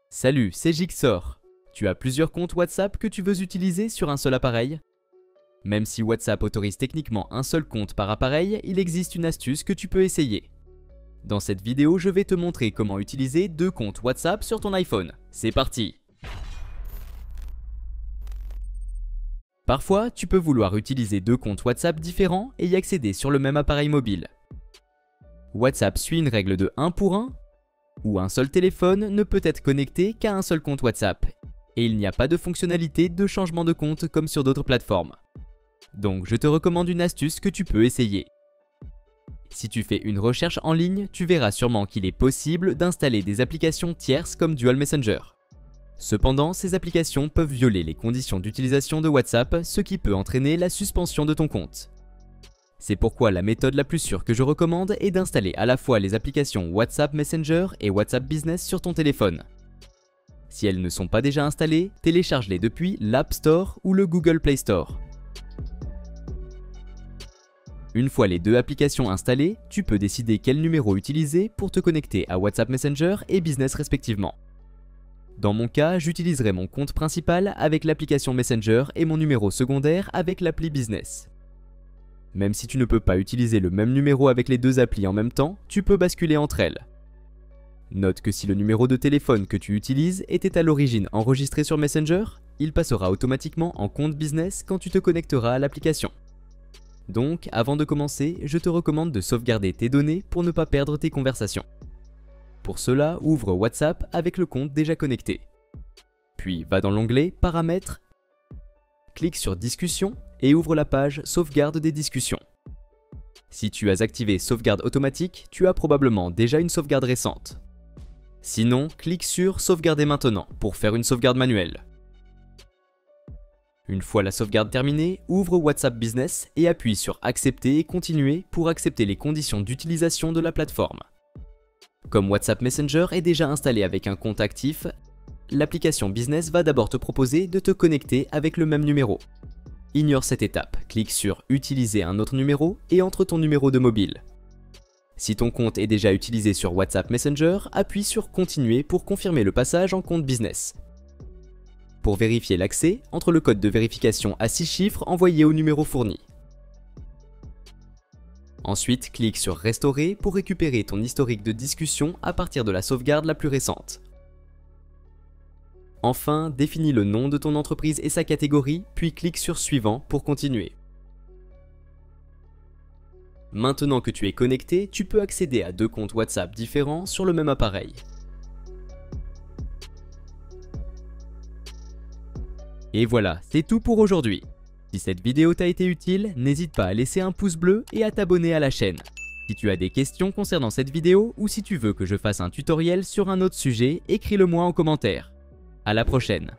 Salut, c'est Jigsaw. Tu as plusieurs comptes WhatsApp que tu veux utiliser sur un seul appareil? Même si WhatsApp autorise techniquement un seul compte par appareil, il existe une astuce que tu peux essayer. Dans cette vidéo, je vais te montrer comment utiliser deux comptes WhatsApp sur ton iPhone. C'est parti! Parfois, tu peux vouloir utiliser deux comptes WhatsApp différents et y accéder sur le même appareil mobile. WhatsApp suit une règle de 1 pour 1, où un seul téléphone ne peut être connecté qu'à un seul compte WhatsApp, et il n'y a pas de fonctionnalité de changement de compte comme sur d'autres plateformes. Donc je te recommande une astuce que tu peux essayer. Si tu fais une recherche en ligne, tu verras sûrement qu'il est possible d'installer des applications tierces comme Dual Messenger. Cependant, ces applications peuvent violer les conditions d'utilisation de WhatsApp, ce qui peut entraîner la suspension de ton compte. C'est pourquoi la méthode la plus sûre que je recommande est d'installer à la fois les applications WhatsApp Messenger et WhatsApp Business sur ton téléphone. Si elles ne sont pas déjà installées, télécharge-les depuis l'App Store ou le Google Play Store. Une fois les deux applications installées, tu peux décider quel numéro utiliser pour te connecter à WhatsApp Messenger et Business respectivement. Dans mon cas, j'utiliserai mon compte principal avec l'application Messenger et mon numéro secondaire avec l'appli Business. Même si tu ne peux pas utiliser le même numéro avec les deux applis en même temps, tu peux basculer entre elles. Note que si le numéro de téléphone que tu utilises était à l'origine enregistré sur Messenger, il passera automatiquement en compte Business quand tu te connecteras à l'application. Donc, avant de commencer, je te recommande de sauvegarder tes données pour ne pas perdre tes conversations. Pour cela, ouvre WhatsApp avec le compte déjà connecté. Puis va dans l'onglet Paramètres, clique sur Discussions et ouvre la page Sauvegarde des discussions. Si tu as activé Sauvegarde automatique, tu as probablement déjà une sauvegarde récente. Sinon, clique sur Sauvegarder maintenant pour faire une sauvegarde manuelle. Une fois la sauvegarde terminée, ouvre WhatsApp Business et appuie sur Accepter et Continuer pour accepter les conditions d'utilisation de la plateforme. Comme WhatsApp Messenger est déjà installé avec un compte actif, l'application Business va d'abord te proposer de te connecter avec le même numéro. Ignore cette étape, clique sur Utiliser un autre numéro et entre ton numéro de mobile. Si ton compte est déjà utilisé sur WhatsApp Messenger, appuie sur Continuer pour confirmer le passage en compte Business. Pour vérifier l'accès, entre le code de vérification à 6 chiffres envoyé au numéro fourni. Ensuite, clique sur Restaurer pour récupérer ton historique de discussion à partir de la sauvegarde la plus récente. Enfin, définis le nom de ton entreprise et sa catégorie, puis clique sur Suivant pour continuer. Maintenant que tu es connecté, tu peux accéder à deux comptes WhatsApp différents sur le même appareil. Et voilà, c'est tout pour aujourd'hui. Si cette vidéo t'a été utile, n'hésite pas à laisser un pouce bleu et à t'abonner à la chaîne. Si tu as des questions concernant cette vidéo ou si tu veux que je fasse un tutoriel sur un autre sujet, écris-le moi en commentaire. À la prochaine.